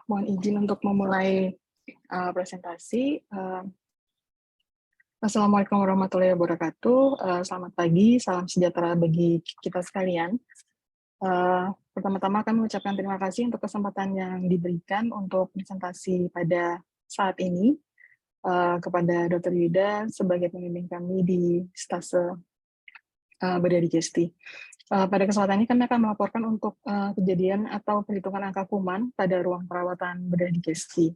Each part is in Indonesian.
Mohon izin untuk memulai presentasi. Assalamualaikum warahmatullahi wabarakatuh. Selamat pagi, salam sejahtera bagi kita sekalian. Pertama-tama kami mengucapkan terima kasih untuk kesempatan yang diberikan untuk presentasi pada saat ini kepada Dr. Yuda sebagai pembimbing kami di stase Bedah Digesti. Pada kesempatan ini kami akan melaporkan untuk kejadian atau perhitungan angka kuman pada ruang perawatan bedah digesti.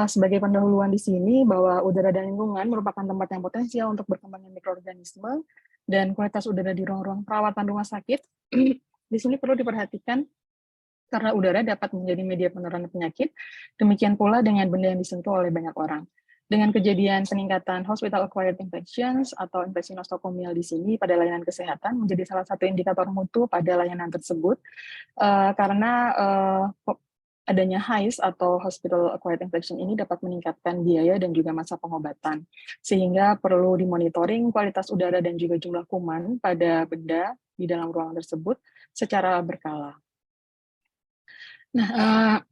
Sebagai pendahuluan di sini bahwa udara dan lingkungan merupakan tempat yang potensial untuk berkembangnya mikroorganisme dan kualitas udara di ruang-ruang perawatan rumah sakit. Di sini perlu diperhatikan karena udara dapat menjadi media penularan penyakit, demikian pula dengan benda yang disentuh oleh banyak orang. Dengan kejadian peningkatan hospital acquired infections atau infeksi nosokomial di sini pada layanan kesehatan menjadi salah satu indikator mutu pada layanan tersebut, karena adanya HAIS atau hospital acquired infection ini dapat meningkatkan biaya dan juga masa pengobatan, sehingga perlu dimonitoring kualitas udara dan juga jumlah kuman pada benda di dalam ruangan tersebut secara berkala. Nah,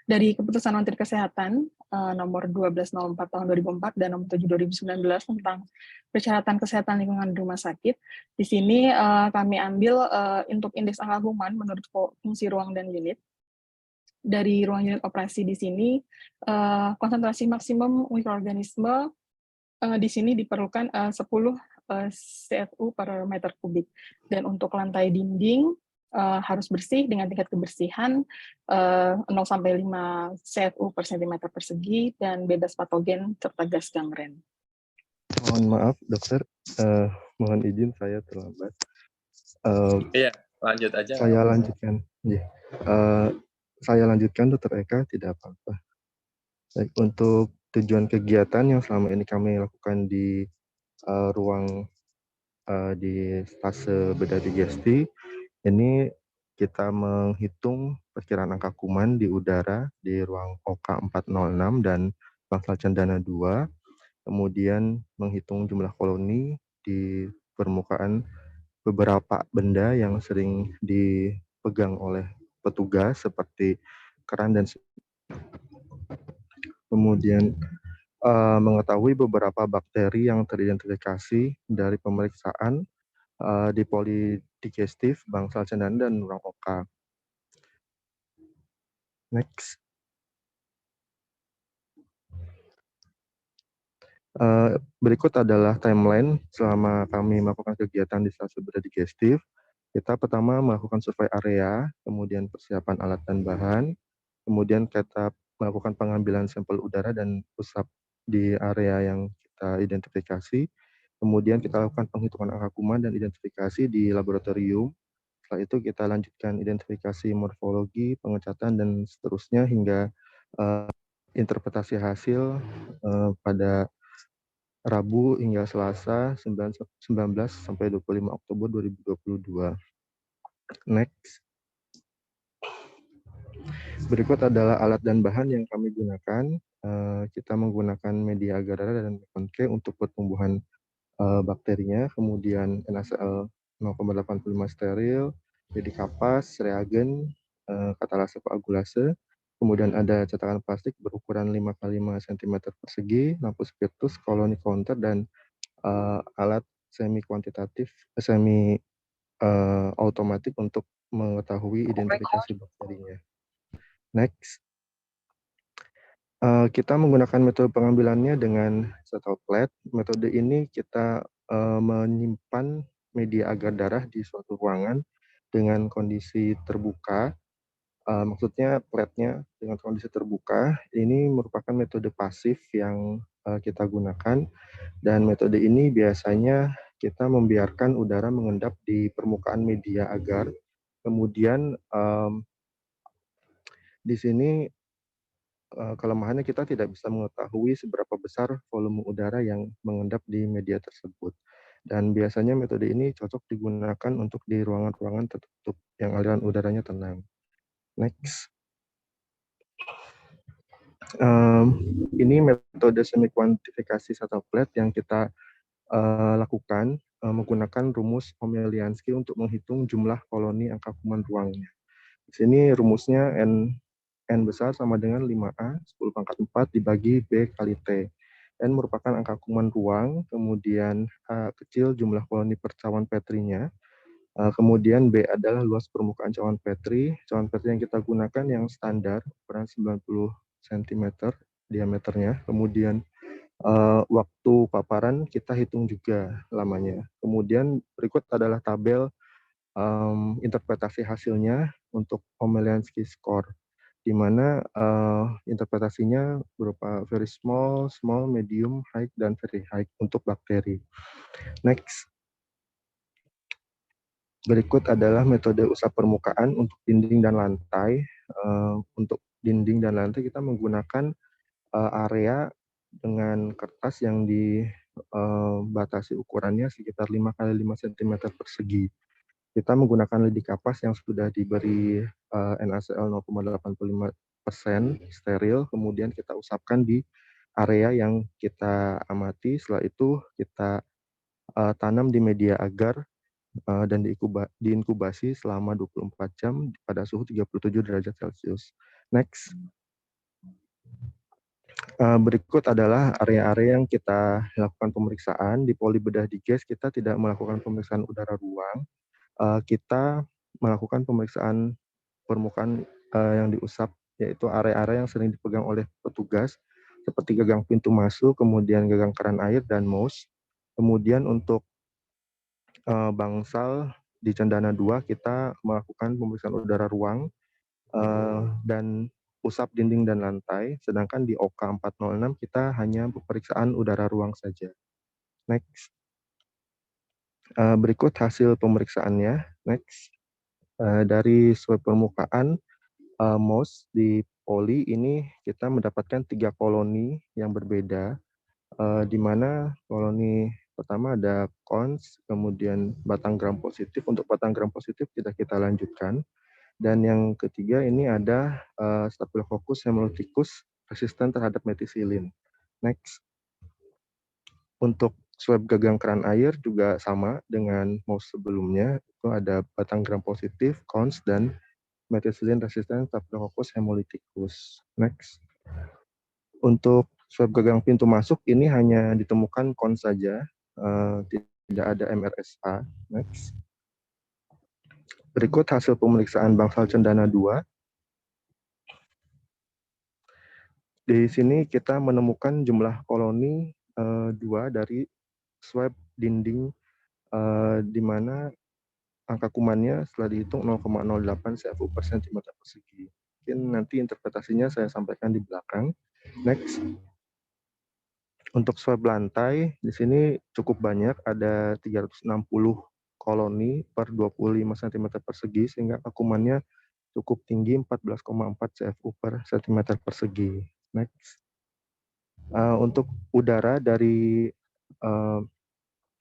dari keputusan Menteri Kesehatan nomor 1204 tahun 2004 dan nomor 7 2019 tentang persyaratan kesehatan lingkungan di rumah sakit, di sini kami ambil untuk indeks angka kuman menurut fungsi ruang dan unit. Dari ruang unit operasi di sini, konsentrasi maksimum mikroorganisme di sini diperlukan 10 CFU per meter kubik. Dan untuk lantai dinding harus bersih dengan tingkat kebersihan 0 sampai 5 CFU per cm persegi dan bebas patogen serta gas gangren. Mohon maaf, dokter. Mohon izin saya terlambat. Iya, lanjut aja. Saya lanjutkan. Saya lanjutkan, Dokter Eka, tidak apa-apa. Baik, untuk tujuan kegiatan yang selama ini kami lakukan di ruang di stase bedah digesti, ini kita menghitung perkiraan angka kuman di udara di ruang OK 406 dan Bangsal Cendana 2, kemudian menghitung jumlah koloni di permukaan beberapa benda yang sering dipegang oleh petugas seperti keran dan kemudian mengetahui beberapa bakteri yang teridentifikasi dari pemeriksaan di polidigestif, Bangsal Cendana, dan ruang OK. Next. Berikut adalah timeline selama kami melakukan kegiatan di stase bedah digestif. Kita pertama melakukan survei area, kemudian persiapan alat dan bahan, kemudian kita melakukan pengambilan sampel udara dan usap di area yang kita identifikasi. Kemudian kita lakukan penghitungan angka kuman dan identifikasi di laboratorium. Setelah itu kita lanjutkan identifikasi morfologi, pengecatan, dan seterusnya hingga interpretasi hasil pada Rabu hingga Selasa 19 sampai 25 Oktober 2022. Next. Berikut adalah alat dan bahan yang kami gunakan. Kita menggunakan media agar-agar dan konke untuk pertumbuhan bakterinya, kemudian NaCl 0,85 steril, jadi kapas, reagen, katalase koagulase, kemudian ada cetakan plastik berukuran 5 x 5 cm persegi, lampu spiritus, koloni counter, dan alat semi otomatik untuk mengetahui identifikasi bakterinya. Next. Kita menggunakan metode pengambilannya dengan shuttle plate. Metode ini kita menyimpan media agar darah di suatu ruangan dengan kondisi terbuka. Maksudnya plate-nya dengan kondisi terbuka. Ini merupakan metode pasif yang kita gunakan. Dan metode ini biasanya kita membiarkan udara mengendap di permukaan media agar. Kemudian di sini kelemahannya kita tidak bisa mengetahui seberapa besar volume udara yang mengendap di media tersebut. Dan biasanya metode ini cocok digunakan untuk di ruangan-ruangan tertutup yang aliran udaranya tenang. Next. Ini metode semi kuantifikasi shuttle plate yang kita lakukan menggunakan rumus Omelianski untuk menghitung jumlah koloni angka kuman ruangnya. Di sini rumusnya N besar sama dengan 5A 10 pangkat 4 dibagi B kali T. N merupakan angka kuman ruang, kemudian A kecil jumlah koloni per cawan Petrinya, kemudian B adalah luas permukaan cawan Petri. Cawan Petri yang kita gunakan yang standar, ukuran 90 cm diameternya. Kemudian waktu paparan kita hitung juga lamanya. Kemudian berikut adalah tabel interpretasi hasilnya untuk Omelianski score, di mana interpretasinya berupa very small, small, medium, high, dan very high untuk bakteri. Next. Berikut adalah metode usap permukaan untuk dinding dan lantai. Untuk dinding dan lantai kita menggunakan area dengan kertas yang dibatasi ukurannya sekitar 5 x 5 cm persegi. Kita menggunakan lidi kapas yang sudah diberi NaCl 0,85% steril, kemudian kita usapkan di area yang kita amati. Setelah itu kita tanam di media agar dan diinkubasi selama 24 jam pada suhu 37 derajat Celcius. Next. Berikut adalah area-area yang kita lakukan pemeriksaan. Di poli bedah diges kita tidak melakukan pemeriksaan udara ruang. Kita melakukan pemeriksaan permukaan yang diusap, yaitu area-area yang sering dipegang oleh petugas, seperti gagang pintu masuk, kemudian gagang keran air, dan mouse. Kemudian untuk bangsal di Cendana 2 kita melakukan pemeriksaan udara ruang dan usap dinding dan lantai, sedangkan di OK 406 kita hanya pemeriksaan udara ruang saja. Next. Berikut hasil pemeriksaannya. Next. Dari swab permukaan mouse di poli ini kita mendapatkan 3 koloni yang berbeda, di mana koloni pertama ada cons, kemudian batang gram positif. Untuk batang gram positif tidak kita lanjutkan. Dan yang ketiga ini ada Staphylococcus hemolyticus resisten terhadap methicillin. Next. Untuk swab gagang keran air juga sama dengan mouse sebelumnya, itu ada batang gram positif, cons, dan methicillin resisten Staphylococcus hemolyticus. Next. Untuk swab gagang pintu masuk ini hanya ditemukan cons saja, tidak ada MRSA. Next. Berikut hasil pemeriksaan bangsal Cendana 2. Di sini kita menemukan jumlah koloni 2 dari swab dinding, di mana angka kumannya setelah dihitung 0,08 CFU per cm persegi. Mungkin nanti interpretasinya saya sampaikan di belakang. Next. Untuk swab lantai, di sini cukup banyak, ada 360 koloni per 25 cm persegi, sehingga angka kumannya cukup tinggi 14,4 CFU per cm persegi. Next. Untuk udara dari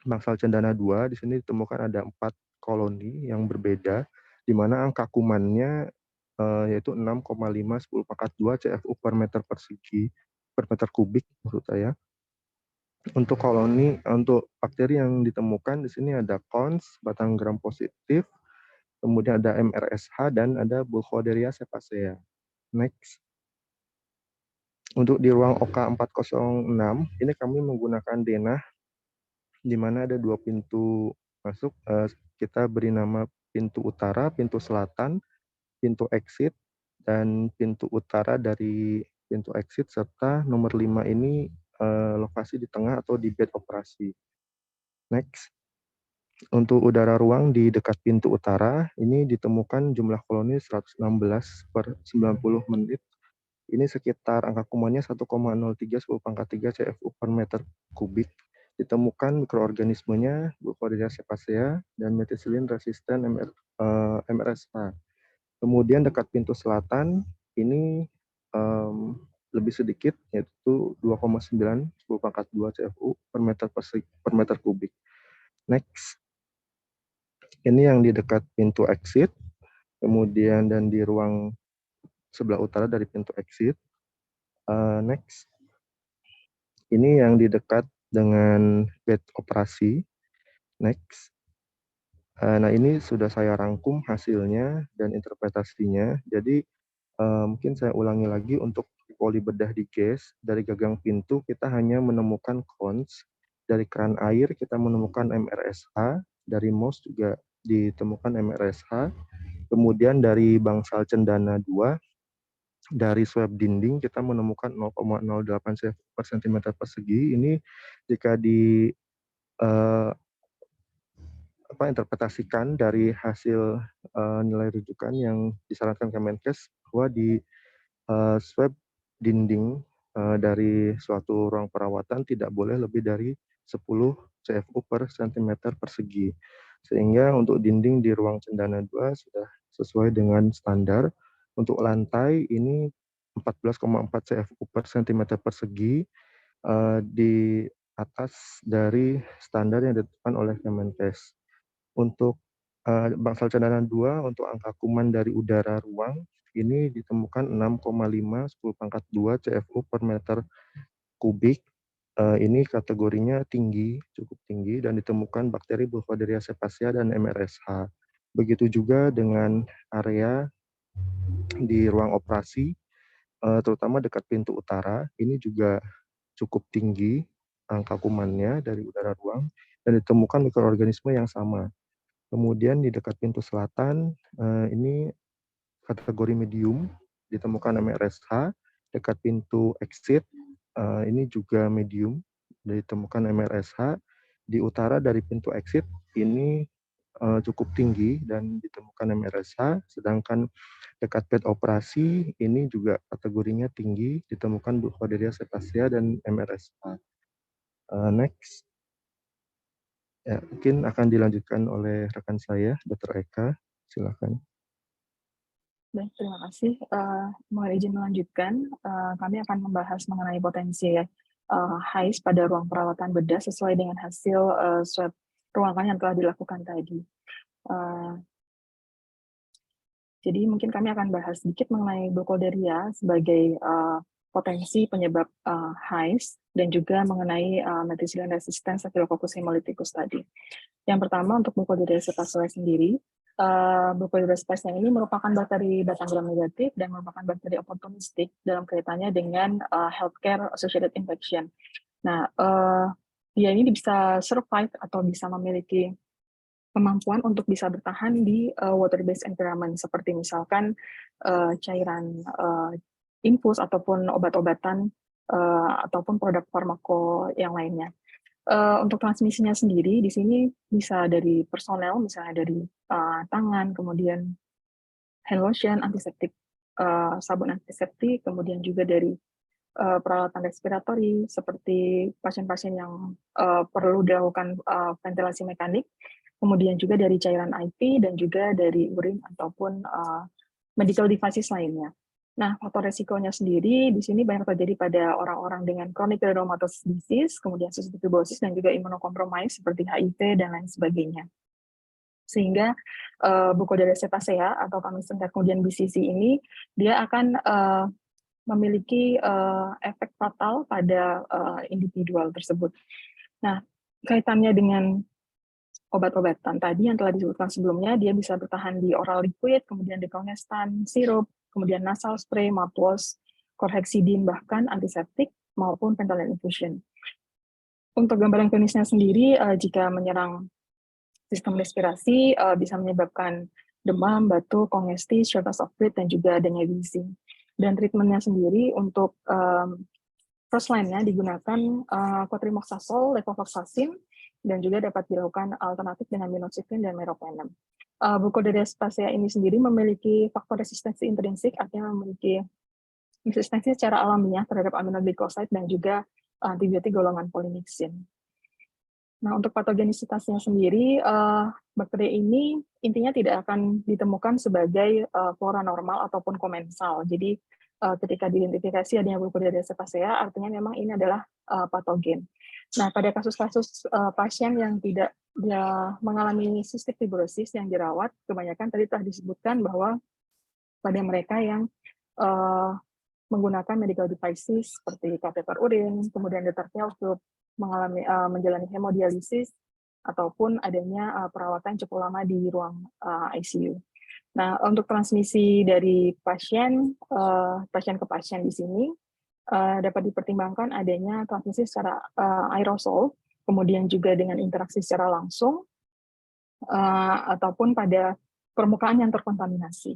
bangsal Cendana 2, di sini ditemukan ada 4 koloni yang berbeda, di mana angka kumannya yaitu 6,5 10 × 2 CFU per meter persegi, per meter kubik maksud saya. Untuk koloni, untuk bakteri yang ditemukan di sini ada cons, batang gram positif, kemudian ada MRSH, dan ada Burkholderia cephacea. Next. Untuk di ruang OK 406, ini kami menggunakan denah, di mana ada 2 pintu masuk. Kita beri nama pintu utara, pintu selatan, pintu exit, dan pintu utara dari pintu exit, serta nomor 5 ini lokasi di tengah atau di bed operasi. Next. Untuk udara ruang di dekat pintu utara, ini ditemukan jumlah koloni 116 per 90 menit. Ini sekitar angka kumannya 1,03 10⁻³ CFU per meter kubik. Ditemukan mikroorganismenya Burkholderia cephacea dan methicillin resisten MRSA. Kemudian dekat pintu selatan ini lebih sedikit, yaitu 2,9 10⁻² CFU per meter kubik. Next. Ini yang di dekat pintu exit, kemudian dan di ruang sebelah utara dari pintu exit. Next. Ini yang di dekat dengan bed operasi. Next. Nah, ini sudah saya rangkum hasilnya dan interpretasinya. Jadi, mungkin saya ulangi lagi untuk poli bedah di gas, dari gagang pintu kita hanya menemukan cons, dari keran air kita menemukan MRSH, dari MOS juga ditemukan MRSH, kemudian dari bangsal cendana 2, dari swab dinding kita menemukan 0,08 per cm persegi. Ini jika di interpretasikan dari hasil nilai rujukan yang disarankan Kemenkes bahwa di swab dinding dari suatu ruang perawatan tidak boleh lebih dari 10 CFU per cm persegi. Sehingga untuk dinding di ruang cendana 2 sudah sesuai dengan standar. Untuk lantai ini 14,4 CFU per cm persegi di atas dari standar yang ditetapkan oleh Kemenkes. Untuk bangsal cendana 2 untuk angka kuman dari udara ruang ini ditemukan 6,5 10⁻² CFU per meter kubik. Ini kategorinya tinggi, cukup tinggi, dan ditemukan bakteri Burkholderia cepacia dan MRSH. Begitu juga dengan area di ruang operasi, terutama dekat pintu utara, ini juga cukup tinggi angka kumannya dari udara ruang, dan ditemukan mikroorganisme yang sama. Kemudian di dekat pintu selatan, ini kategori medium, ditemukan MRSH, dekat pintu exit, ini juga medium, ditemukan MRSH, di utara dari pintu exit, ini cukup tinggi dan ditemukan MRSH, sedangkan dekat bed operasi, ini juga kategorinya tinggi, ditemukan Burkholderia cepacia dan MRSH. Next. Ya, mungkin akan dilanjutkan oleh rekan saya, Dr. Eka. Silakan. Baik, terima kasih. Mohon izin melanjutkan. Kami akan membahas mengenai potensi HIS pada ruang perawatan bedah sesuai dengan hasil swab ruangan yang telah dilakukan tadi. Jadi mungkin kami akan bahas sedikit mengenai Burkholderia sebagai potensi penyebab HIS dan juga mengenai methicillin resistant Staphylococcus hemolyticus tadi. Yang pertama untuk Burkholderia cepacia sendiri, Burkholderia cepacia ini merupakan bakteri batang gram negatif dan merupakan bakteri oportunistik dalam kaitannya dengan healthcare associated infection. Nah, dia ini bisa survive atau bisa memiliki kemampuan untuk bisa bertahan di water-based environment, seperti misalkan cairan infus ataupun obat-obatan ataupun produk farmako yang lainnya. Untuk transmisinya sendiri di sini bisa dari personel, misalnya dari tangan, kemudian hand lotion, antiseptik, sabun antiseptik, kemudian juga dari peralatan respiratori seperti pasien-pasien yang perlu dilakukan ventilasi mekanik, kemudian juga dari cairan IV dan juga dari urin ataupun medical devices lainnya. Nah, faktor resikonya sendiri di sini banyak terjadi pada orang-orang dengan chronic rheumatoid disease, kemudian cystic fibrosis dan juga immunocompromised seperti HIV dan lain sebagainya. Sehingga Burkholderia cepacia atau kami singkat kemudian BCC ini dia akan memiliki efek fatal pada individual tersebut. Nah, kaitannya dengan obat-obatan tadi yang telah disebutkan sebelumnya, dia bisa bertahan di oral liquid, kemudian decongestant, sirup, kemudian nasal spray, mouthwash, chlorhexidine, bahkan antiseptik maupun Ventolin infusion. Untuk gambaran klinisnya sendiri, jika menyerang sistem respirasi, bisa menyebabkan demam, batuk, kongesti, shortness of breath, dan juga adanya wheezing. Dan treatmentnya sendiri untuk first line-nya digunakan cotrimoxazole, levofloxacin, dan juga dapat dilakukan alternatif dengan minocycline dan meropenem. Burkholderia cepacia ini sendiri memiliki faktor resistensi intrinsik, artinya memiliki resistensi secara alamiah terhadap aminoglycoside dan juga antibiotik golongan polymyxin. Nah, untuk patogenisitasnya sendiri, bakteri ini intinya tidak akan ditemukan sebagai flora normal ataupun komensal. Jadi, ketika diidentifikasi adanya Burkholderia cepacia, artinya memang ini adalah patogen. Nah, pada kasus-kasus pasien yang tidak mengalami cystic fibrosis yang dirawat, kebanyakan tadi telah disebutkan bahwa pada mereka yang menggunakan medical devices seperti kateter urin, kemudian detartrel tube, menjalani hemodialisis ataupun adanya perawatan cukup lama di ruang ICU. Nah, untuk transmisi dari pasien ke pasien di sini dapat dipertimbangkan adanya transmisi secara aerosol, kemudian juga dengan interaksi secara langsung, ataupun pada permukaan yang terkontaminasi.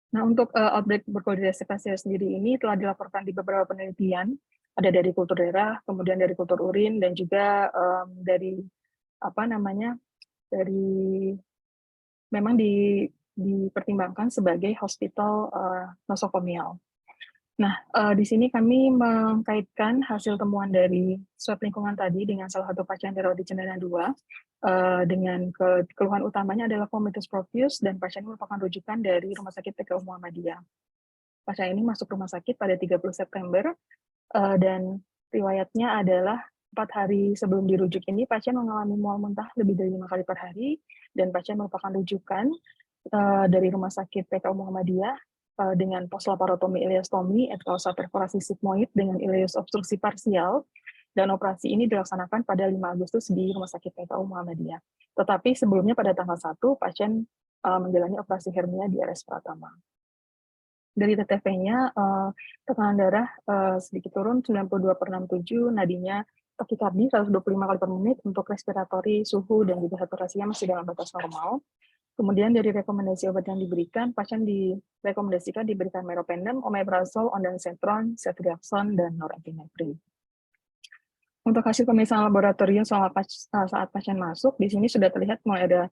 Nah, untuk outbreak berkoordinasi pasien sendiri ini telah dilaporkan di beberapa penelitian, ada dari kultur darah, kemudian dari kultur urin, dan juga dari memang dipertimbangkan sebagai hospital nosokomial. Nah, di sini kami mengkaitkan hasil temuan dari swab lingkungan tadi dengan salah satu pasien dirawat di Cendana 2, dengan keluhan utamanya adalah vomitus profuse, dan pasien ini merupakan rujukan dari Rumah Sakit PKU Muhammadiyah. Pasien ini masuk rumah sakit pada 30 September, dan riwayatnya adalah 4 hari sebelum dirujuk ini, pasien mengalami mual muntah lebih dari 5 kali per hari, dan pasien merupakan rujukan dari Rumah Sakit PKU Muhammadiyah dengan poslaparotomi ileostomi et causa perforasi sigmoid dengan ileus obstruksi parsial, dan operasi ini dilaksanakan pada 5 Agustus di Rumah Sakit PKU Muhammadiyah. Tetapi sebelumnya pada tanggal 1, pasien menjalani operasi hernia di RS Pratama. Dari TTP-nya, tekanan darah sedikit turun 92/67, nadinya takikardi 125 kali per menit, untuk respiratori, suhu, dan juga saturasinya masih dalam batas normal. Kemudian dari rekomendasi obat yang diberikan, pasien direkomendasikan diberikan meropenem, omeprazol, ondansetron, ceftriaxone, dan norepinephrine. Untuk hasil pemeriksaan laboratorium saat pasien masuk, di sini sudah terlihat mulai ada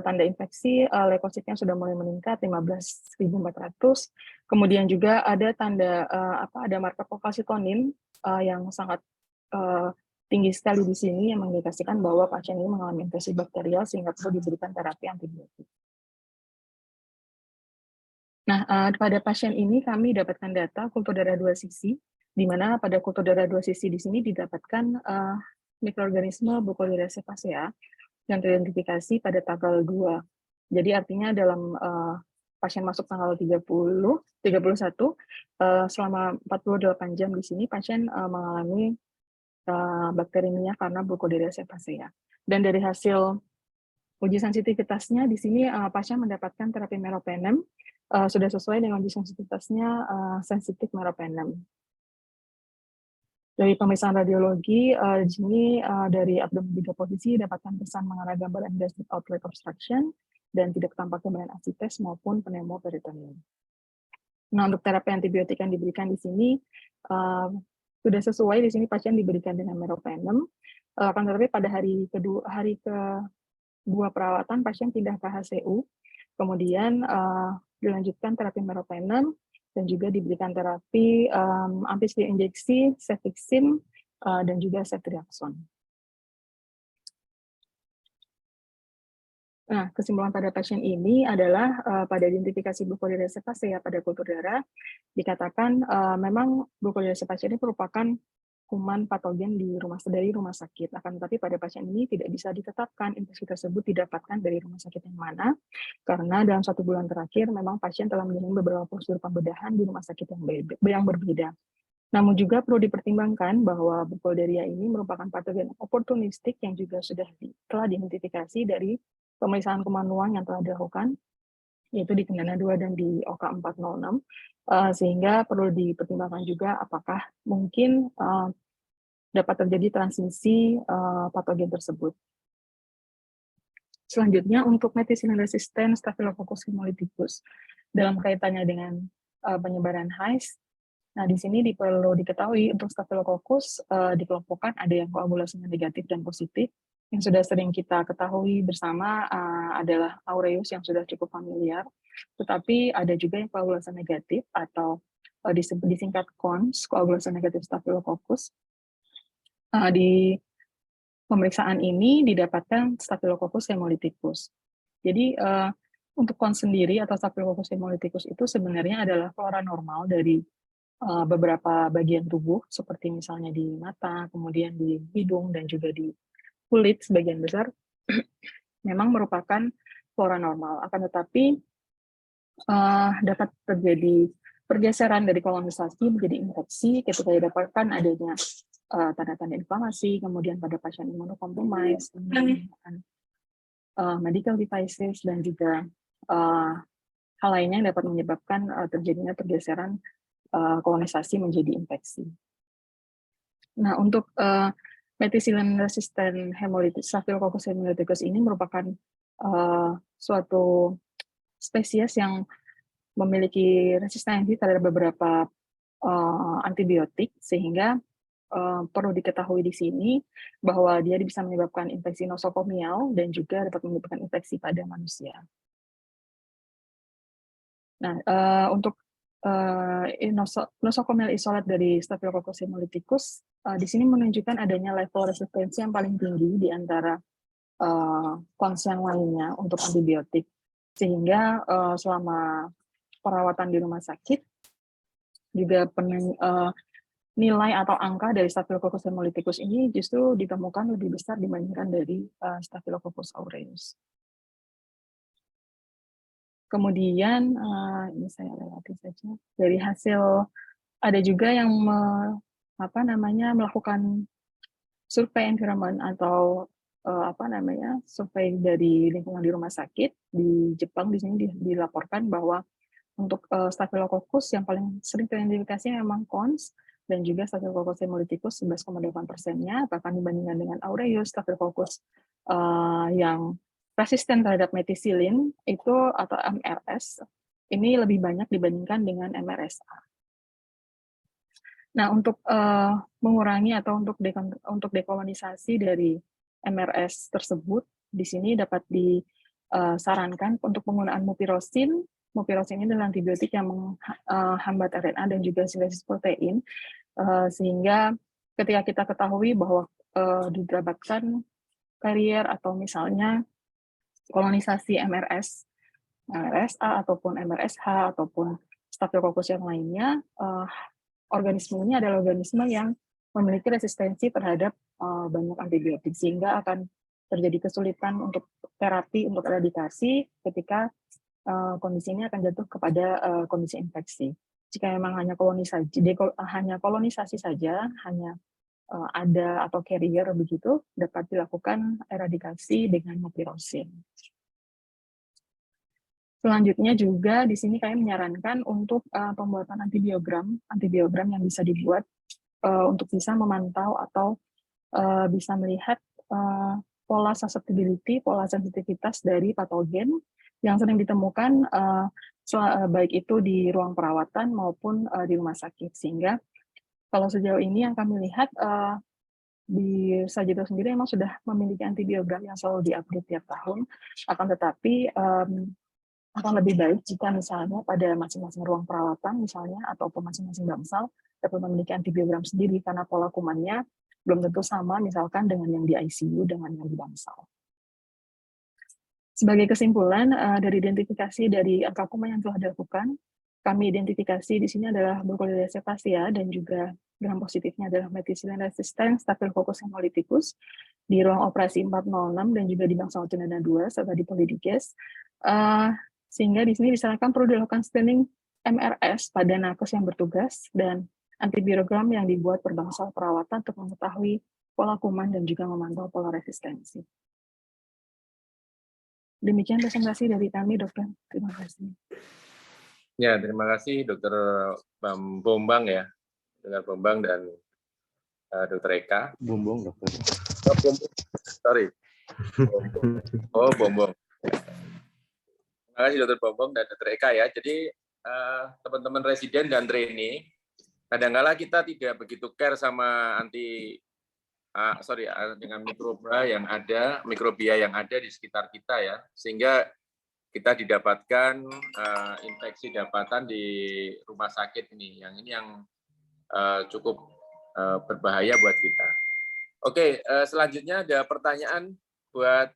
tanda infeksi, leukositnya sudah mulai meningkat 15.400. Kemudian juga ada tanda ada marker kalsitonin yang sangat tinggi sekali di sini, yang mengindikasikan bahwa pasien ini mengalami infeksi bakterial sehingga perlu diberikan terapi antibiotik. Nah, pada pasien ini kami dapatkan data kultur darah 2 sisi, di mana pada kultur darah 2 sisi di sini didapatkan mikroorganisme Burkholderia cephacea yang teridentifikasi pada tanggal 2. Jadi artinya dalam pasien masuk tanggal 31, selama 48 jam di sini pasien mengalami bakteremia karena Burkholderia cephacea. Dan dari hasil uji sensitivitasnya di sini pasien mendapatkan terapi meropenem, sudah sesuai dengan uji sensitivitasnya sensitif meropenem. Dari pemeriksaan radiologi, di sini dari abdomen 3 posisi dapatkan kesan mengarah gambaran gastric outlet obstruction dan tidak tampak gambaran asites maupun pneumoperitoneum. Nah, untuk terapi antibiotik yang diberikan di sini sudah sesuai, di sini pasien diberikan dengan meropenem, akan tetapi pada hari kedua perawatan pasien pindah ke HCU, kemudian dilanjutkan terapi meropenem, dan juga diberikan terapi ampicillin injeksi, cefixime, dan juga ceftriaxone. Nah, kesimpulan pada pasien ini adalah pada identifikasi Burkholderia cephacea pada kultur darah, dikatakan memang Burkholderia cephacea ini merupakan kuman patogen dari rumah sakit. Akan tetapi pada pasien ini tidak bisa ditetapkan infeksi tersebut didapatkan dari rumah sakit yang mana, karena dalam 1 bulan terakhir memang pasien telah menjalani beberapa prosedur pembedahan di rumah sakit yang berbeda. Namun juga perlu dipertimbangkan bahwa Burkholderia ini merupakan patogen oportunistik yang juga telah diidentifikasi dari pemeriksaan kuman luang yang telah dilakukan, yaitu di Cendana 2 dan di OK 406, sehingga perlu dipertimbangkan juga apakah mungkin dapat terjadi transmisi patogen tersebut. Selanjutnya, untuk methicillin resistant Staphylococcus hemolyticus dalam kaitannya dengan penyebaran HAIS, nah di sini perlu diketahui untuk Staphylococcus dikelompokkan ada yang koagulasinya negatif dan positif. Yang sudah sering kita ketahui bersama adalah aureus yang sudah cukup familiar, tetapi ada juga yang koagulasi negatif atau disingkat CONS, koagulasi negatif Staphylococcus. Di pemeriksaan ini didapatkan Staphylococcus hemolyticus. Jadi untuk CONS sendiri atau Staphylococcus hemolyticus itu sebenarnya adalah flora normal dari beberapa bagian tubuh, seperti misalnya di mata, kemudian di hidung, dan juga di kulit sebagian besar, memang merupakan flora normal. Akan tetapi dapat terjadi pergeseran dari kolonisasi menjadi infeksi ketika didapatkan adanya tanda-tanda inflamasi, kemudian pada pasien imunokompromis, medical devices, dan juga hal lainnya yang dapat menyebabkan terjadinya pergeseran kolonisasi menjadi infeksi. Nah, untuk methicillin resistant hemolytic Staphylococcus hemolyticus ini merupakan suatu spesies yang memiliki resistensi terhadap beberapa antibiotik, sehingga perlu diketahui di sini bahwa dia bisa menyebabkan infeksi nosokomial dan juga dapat menyebabkan infeksi pada manusia. Nah, untuk nosocomial isolate dari Staphylococcus hemolyticus di sini menunjukkan adanya level resistensi yang paling tinggi di antara cons yang lainnya untuk antibiotik, sehingga selama perawatan di rumah sakit juga nilai atau angka dari Staphylococcus hemolyticus ini justru ditemukan lebih besar dibandingkan dari Staphylococcus aureus. Kemudian ini saya lewati saja. Dari hasil ada juga yang melakukan survei environment atau survei dari lingkungan di rumah sakit di Jepang. Di sini dilaporkan bahwa untuk Staphylococcus yang paling sering teridentifikasi memang cons, dan juga Staphylococcus hemolyticus 11,8%-nya, bahkan dibandingkan dengan aureus, Staphylococcus yang resisten terhadap methicillin itu atau MRS ini lebih banyak dibandingkan dengan MRSA. Nah, untuk mengurangi atau untuk dekolonisasi dari MRS tersebut, di sini dapat disarankan untuk penggunaan mupirocin. Mupirocin ini adalah antibiotik yang menghambat RNA dan juga sintesis protein, sehingga ketika kita ketahui bahwa didapatkan karier atau misalnya kolonisasi MRS, MRSA ataupun MRSH ataupun Staphylococcus yang lainnya, organisme ini adalah organisme yang memiliki resistensi terhadap banyak antibiotik, sehingga akan terjadi kesulitan untuk terapi untuk eradikasi ketika kondisi ini akan jatuh kepada kondisi infeksi. Jika memang hanya kolonisasi saja, hanya ada atau carrier begitu, dapat dilakukan eradikasi dengan mupirocin. Selanjutnya juga di sini kami menyarankan untuk pembuatan antibiogram yang bisa dibuat untuk bisa memantau atau bisa melihat pola susceptibility, pola sensitivitas dari patogen yang sering ditemukan baik itu di ruang perawatan maupun di rumah sakit. Sehingga kalau sejauh ini yang kami lihat di Sajedo sendiri memang sudah memiliki antibiogram yang selalu diupdate tiap tahun, akan tetapi akan lebih baik jika misalnya pada masing-masing ruang perawatan misalnya ataupun masing-masing Bamsal dapat memiliki antibiogram sendiri, karena pola kumannya belum tentu sama misalkan dengan yang di ICU dengan yang di Bamsal. Sebagai kesimpulan dari identifikasi dari angka kuman yang telah dilakukan, kami identifikasi di sini adalah Burkholderia cephacea dan juga gram positifnya adalah methicillin resistant Staphylococcus hemolyticus di ruang operasi 406 dan juga di Bangsal Cendana 2 serta di Polidiges. Sehingga di sini disarankan perlu dilakukan screening MRS pada nakes yang bertugas dan antibiogram yang dibuat per bangsal perawatan untuk mengetahui pola kuman dan juga memantau pola resistensi. Demikian presentasi dari kami, Dokter. Terima kasih. Ya, terima kasih Dokter Bombang ya, Dr. Bombang dan Dr. Eka. Bombong, Dokter. Oh, Bombong. Sorry. Oh, Bombong. Terima kasih Dr. Bombong dan Dr. Eka ya. Jadi teman-teman residen dan trainee, kadang-kala kita tidak begitu care sama dengan mikrobia yang ada di sekitar kita ya, sehingga kita didapatkan infeksi dapatan di rumah sakit ini yang cukup berbahaya buat kita. Oke, selanjutnya ada pertanyaan buat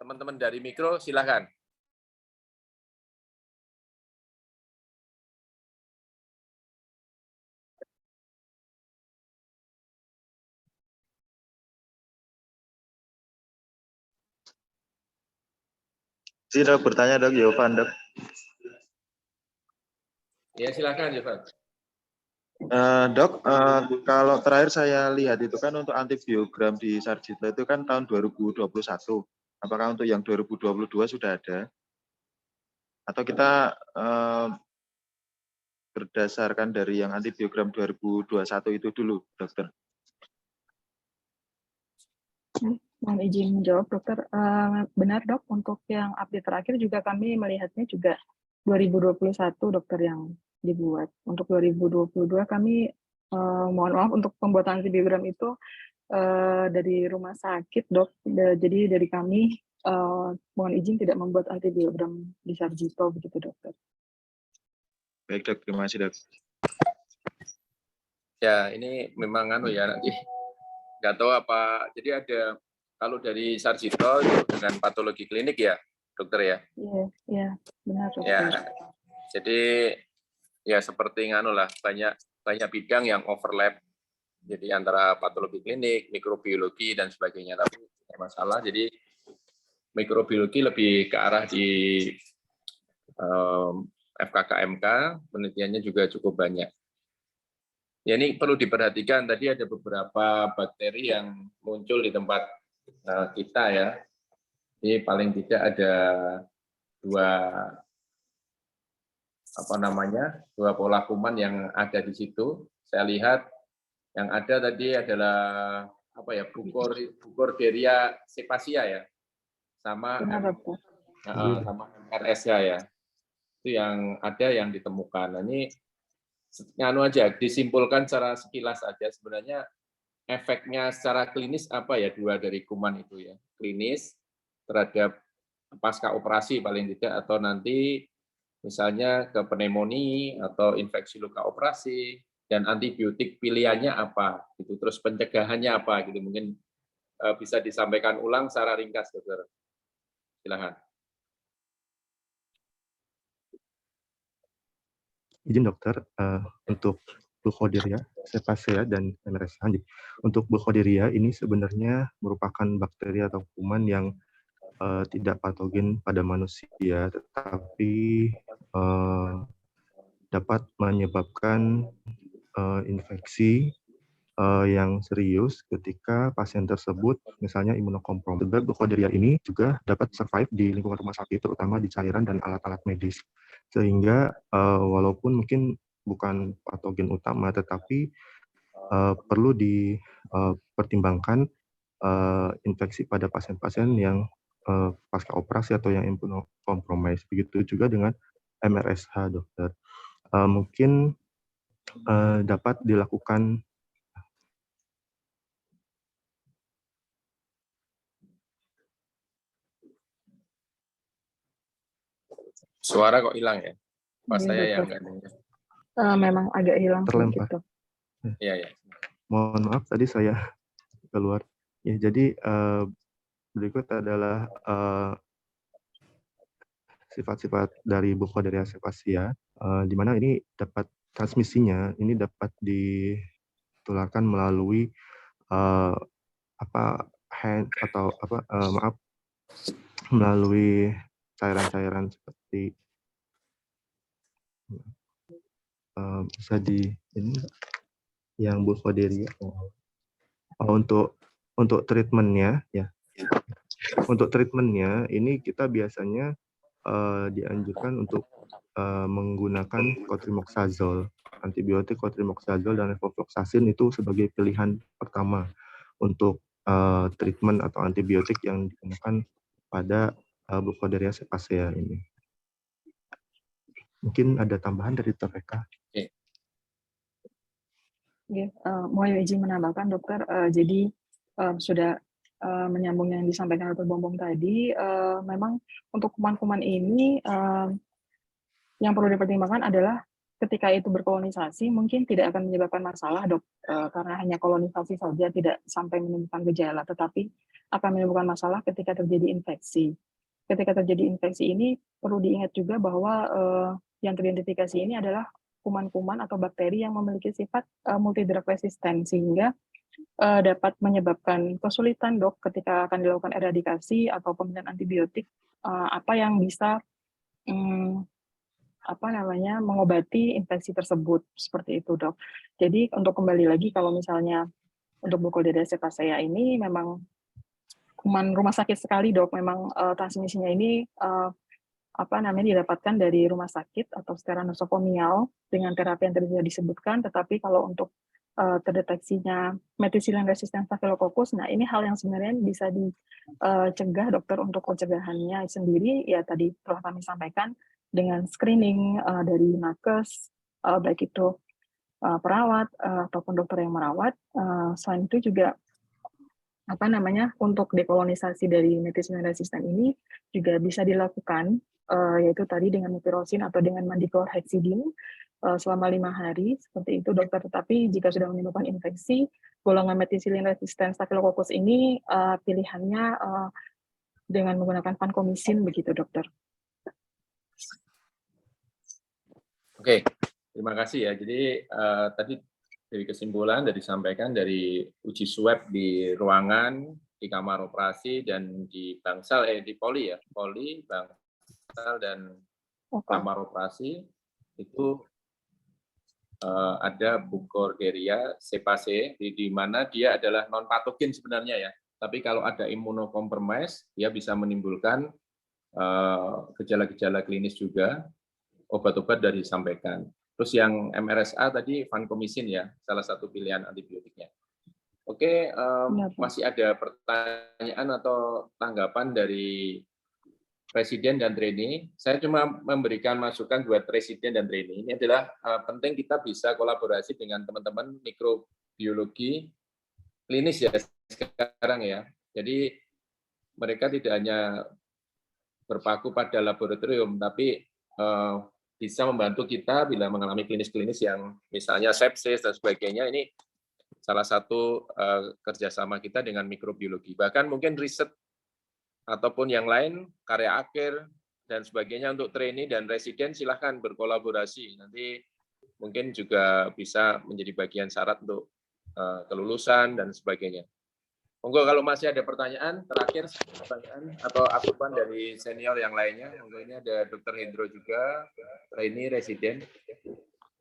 teman-teman dari mikro, silakan. Dok, bertanya Dok, jawaban Dok. Ya, silakan, Jovan. Dok, kalau terakhir saya lihat itu kan untuk antibiogram di Sarjito itu kan tahun 2021. Apakah untuk yang 2022 sudah ada? Atau kita berdasarkan dari yang antibiogram 2021 itu dulu, dokter? Mohon izin menjawab, dokter. Benar, dok, untuk yang update terakhir juga kami melihatnya juga 2021, dokter, yang dibuat. Untuk 2022 kami, mohon maaf, untuk pembuatan antibiogram itu dari rumah sakit, dok. Jadi dari kami, mohon izin tidak membuat antibiogram di Sarjito, begitu, dokter. Baik, dok. Terima kasih, dok. Ya, ini memang ya nanti nggak tahu apa. Jadi ada, kalau dari Sarjito dengan patologi klinik ya, dokter ya. Iya, benar, dokter. Ya, jadi ya seperti lah, banyak bidang yang overlap. Jadi antara patologi klinik, mikrobiologi dan sebagainya. Tapi tidak masalah. Jadi mikrobiologi lebih ke arah di FKKMK, penelitiannya juga cukup banyak. Ya, ini perlu diperhatikan, tadi ada beberapa bakteri yang muncul di tempat kita ya. Jadi paling tidak ada dua pola kuman yang ada di situ. Saya lihat yang ada tadi adalah Burkholderia cepacia ya, sama sama MRSA ya. Itu yang ada yang ditemukan. Nah, ini aja disimpulkan secara sekilas aja, sebenarnya efeknya secara klinis apa ya dua dari kuman itu ya, klinis terhadap pasca operasi paling tidak, atau nanti misalnya ke pneumonia atau infeksi luka operasi, dan antibiotik pilihannya apa gitu, terus pencegahannya apa gitu, mungkin bisa disampaikan ulang secara ringkas, dokter. Silakan. Izin dokter, untuk Burkholderia cepacia dan MRSA. Untuk Burkholderia ini sebenarnya merupakan bakteri atau kuman yang tidak patogen pada manusia, tetapi dapat menyebabkan infeksi yang serius ketika pasien tersebut misalnya imunokompromis. Sebab Burkholderia ini juga dapat survive di lingkungan rumah sakit, terutama di cairan dan alat-alat medis. Sehingga walaupun mungkin bukan patogen utama, tetapi perlu dipertimbangkan infeksi pada pasien-pasien yang pasca operasi atau yang imunokompromis. Begitu juga dengan MRSA, dokter. Mungkin dapat dilakukan Suara kok hilang ya? Pas saya yang enggak dengar. Memang agak hilang terlempar. gitu. Iya, ya. Mohon maaf tadi saya keluar. Ya, jadi berikut adalah sifat-sifat dari Burkholderia cepacia, di mana ini dapat transmisinya ini dapat ditularkan melalui melalui cairan-cairan seperti bisa di ini yang Burkholderia. Untuk treatmentnya ya, untuk treatmentnya ini kita biasanya dianjurkan untuk menggunakan cotrimoxazole, antibiotik cotrimoxazole dan levofloxacin itu sebagai pilihan pertama untuk treatment atau antibiotik yang digunakan pada Burkholderia cepacia ini. Mungkin ada tambahan dari Dr. Mohon izin menambahkan, dokter. Jadi sudah menyambung yang disampaikan Dr. Bombong tadi, memang untuk kuman-kuman ini yang perlu dipertimbangkan adalah ketika itu berkolonisasi mungkin tidak akan menyebabkan masalah, dok, karena hanya kolonisasi saja tidak sampai menimbulkan gejala, tetapi akan menimbulkan masalah ketika terjadi infeksi. Ketika terjadi infeksi ini perlu diingat juga bahwa yang teridentifikasi ini adalah kuman-kuman atau bakteri yang memiliki sifat multidrug resisten, sehingga dapat menyebabkan kesulitan, dok, ketika akan dilakukan eradikasi atau pemberian antibiotik, apa yang bisa mengobati infeksi tersebut, seperti itu, Dok. Jadi untuk kembali lagi, kalau misalnya untuk Burkholderia cephacea ini memang kuman rumah sakit sekali, Dok. Memang transmisinya ini didapatkan dari rumah sakit atau secara nosokomial dengan terapi yang tadi sudah disebutkan. Tetapi kalau untuk terdeteksinya methicillin resistant Staphylococcus, nah ini hal yang sebenarnya bisa dicegah, dokter. Untuk pencegahannya sendiri ya tadi telah kami sampaikan dengan screening dari nakes, baik itu perawat ataupun dokter yang merawat. Selain itu juga untuk dekolonisasi dari methicillin resistant ini juga bisa dilakukan, yaitu tadi dengan mupirocin atau dengan mandiklorhexidin selama 5 hari, seperti itu, dokter. Tetapi jika sudah menimbulkan infeksi, golongan methicillin resistant Staphylococcus ini pilihannya dengan menggunakan vancomycin, begitu, dokter. Oke, terima kasih ya. Jadi tadi dari kesimpulan dari disampaikan dari uji swab di ruangan, di kamar operasi, dan di bangsal, di poli ya, poli, bangsal, dan kamar operasi, itu ada Burkholderia cephacea, di mana dia adalah non-patogen sebenarnya ya. Tapi kalau ada immunocompromise, dia bisa menimbulkan gejala-gejala klinis juga, obat-obat dari disampaikan. Terus yang MRSA tadi vancomycin ya, salah satu pilihan antibiotiknya. Oke, masih ada pertanyaan atau tanggapan dari Presiden dan trainee. Saya cuma memberikan masukan buat Presiden dan trainee. Ini adalah penting kita bisa kolaborasi dengan teman-teman mikrobiologi klinis ya sekarang ya. Jadi mereka tidak hanya berpaku pada laboratorium, tapi bisa membantu kita bila mengalami klinis-klinis yang misalnya sepsis dan sebagainya. Ini salah satu kerjasama kita dengan mikrobiologi. Bahkan mungkin riset ataupun yang lain, karya akhir dan sebagainya untuk trainee dan residen, silahkan berkolaborasi. Nanti mungkin juga bisa menjadi bagian syarat untuk kelulusan dan sebagainya. Monggo kalau masih ada pertanyaan, terakhir pertanyaan atau asupan dari senior yang lainnya. Monggo, ini ada Dr. Hendro juga, trainee residen.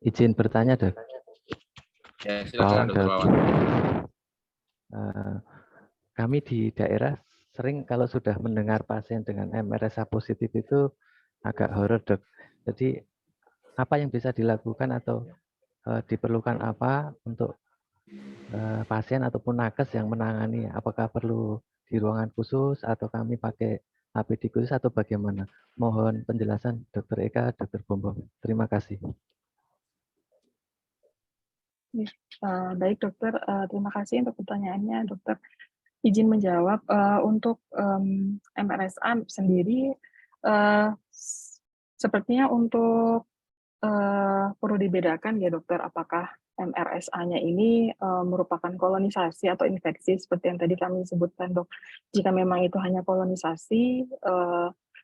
Izin bertanya, Dok. Ya, silakan Dr. Wawan. Kami di daerah sering kalau sudah mendengar pasien dengan MRSA positif itu agak horor, Dok. Jadi apa yang bisa dilakukan atau diperlukan apa untuk pasien ataupun nakes yang menangani? Apakah perlu di ruangan khusus atau kami pakai APD khusus atau bagaimana? Mohon penjelasan Dr. Eka, Dr. Bombong. Terima kasih. Baik, dokter. Terima kasih untuk pertanyaannya, dokter. Izin menjawab, untuk MRSA sendiri, sepertinya untuk perlu dibedakan ya, dokter, apakah MRSA-nya ini merupakan kolonisasi atau infeksi seperti yang tadi kami sebutkan, dok. Jika memang itu hanya kolonisasi,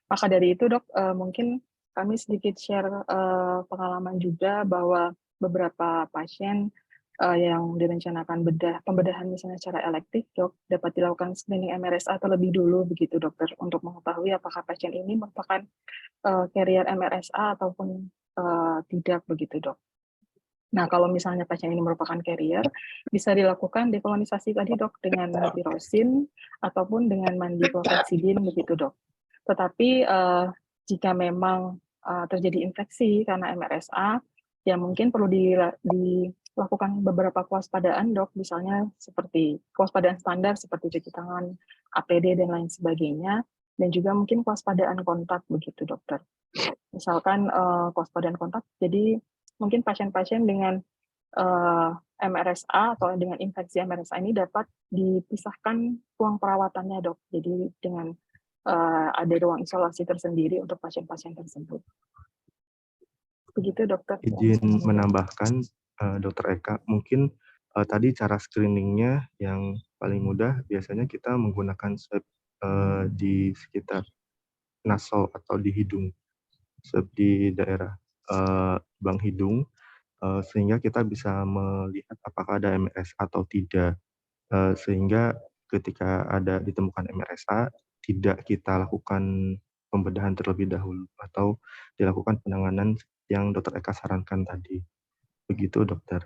maka dari itu, dok, mungkin kami sedikit share pengalaman juga bahwa beberapa pasien yang direncanakan pembedahan misalnya secara elektif, dok, dapat dilakukan screening MRSA terlebih dulu, begitu, dokter, untuk mengetahui apakah pasien ini merupakan carrier MRSA ataupun tidak, begitu, dok. Nah, kalau misalnya pasien ini merupakan carrier, bisa dilakukan dekolonisasi tadi, dok, dengan mupirocin ataupun dengan mandiklorhexidin, begitu, dok. Tetapi jika memang terjadi infeksi karena MRSA, ya mungkin perlu dilakukan beberapa kewaspadaan, dok, misalnya seperti kewaspadaan standar seperti cuci tangan, APD, dan lain sebagainya, dan juga mungkin kewaspadaan kontak, begitu, dokter. Misalkan kewaspadaan kontak, jadi mungkin pasien-pasien dengan MRSA atau dengan infeksi MRSA ini dapat dipisahkan ruang perawatannya, dok. Jadi dengan ada ruang isolasi tersendiri untuk pasien-pasien tersebut. Begitu, dokter. Izin menambahkan, Dr. Eka, mungkin tadi cara screeningnya yang paling mudah biasanya kita menggunakan swab di sekitar nasal atau di hidung, swab di daerah lubang hidung, sehingga kita bisa melihat apakah ada MRSA atau tidak, sehingga ketika ada ditemukan MRSA tidak kita lakukan pembedahan terlebih dahulu atau dilakukan penanganan yang Dokter Eka sarankan tadi. Begitu, Dokter.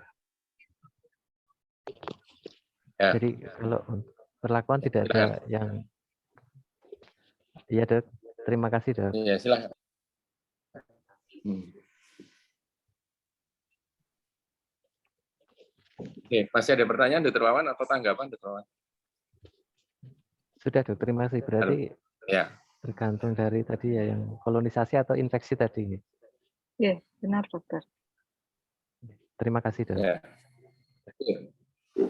Ya. Jadi kalau untuk perlakuan tidak ada yang, iya Dok, terima kasih Dok. Iya, silahkan. Oke, masih ada pertanyaan Dokter Wawan atau tanggapan Dokter Wawan? Sudah Dok, terima kasih. Berarti Ya. tergantung dari tadi ya yang kolonisasi atau infeksi tadi. Ya, benar Dokter. Terima kasih Dok. Ya.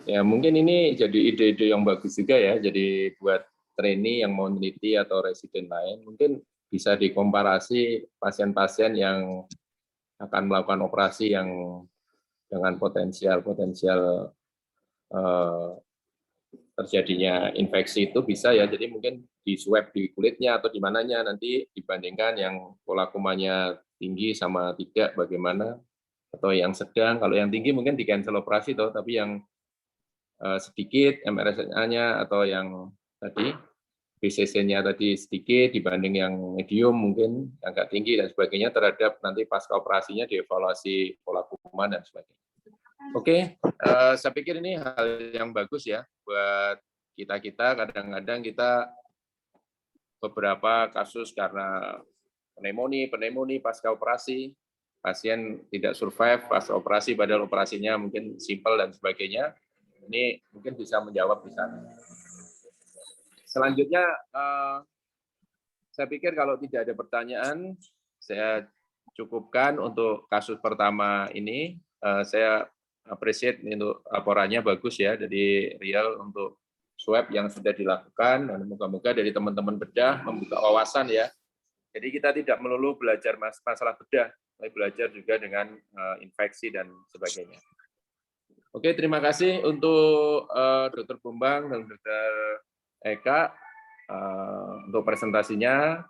Ya, mungkin ini jadi ide-ide yang bagus juga ya. Jadi buat trainee yang mau meneliti atau residen lain, mungkin bisa dikomparasi pasien-pasien yang akan melakukan operasi yang dengan potensial terjadinya infeksi itu bisa ya. Jadi mungkin di swab di kulitnya atau di mananya nanti dibandingkan yang pola kumanya tinggi sama tidak bagaimana, atau yang sedang. Kalau yang tinggi mungkin di cancel operasi toh, tapi yang sedikit MRSA-nya atau yang tadi BCC-nya tadi sedikit dibanding yang medium mungkin agak tinggi dan sebagainya, terhadap nanti pasca operasinya dievaluasi pola kuman dan sebagainya. Oke, saya pikir ini hal yang bagus ya buat kita. Kadang-kadang kita beberapa kasus karena pneumonia pasca operasi, pasien tidak survive pasca operasi padahal operasinya mungkin simpel dan sebagainya. Ini mungkin bisa menjawab di sana. Selanjutnya, saya pikir kalau tidak ada pertanyaan, saya cukupkan untuk kasus pertama ini. Saya appreciate untuk laporannya bagus ya, dari real untuk swab yang sudah dilakukan, dan moga-moga dari teman-teman bedah membuka wawasan ya. Jadi kita tidak melulu belajar masalah bedah, tapi belajar juga dengan infeksi dan sebagainya. Oke, terima kasih untuk Dr. Bumbang dan Dr. Eka untuk presentasinya.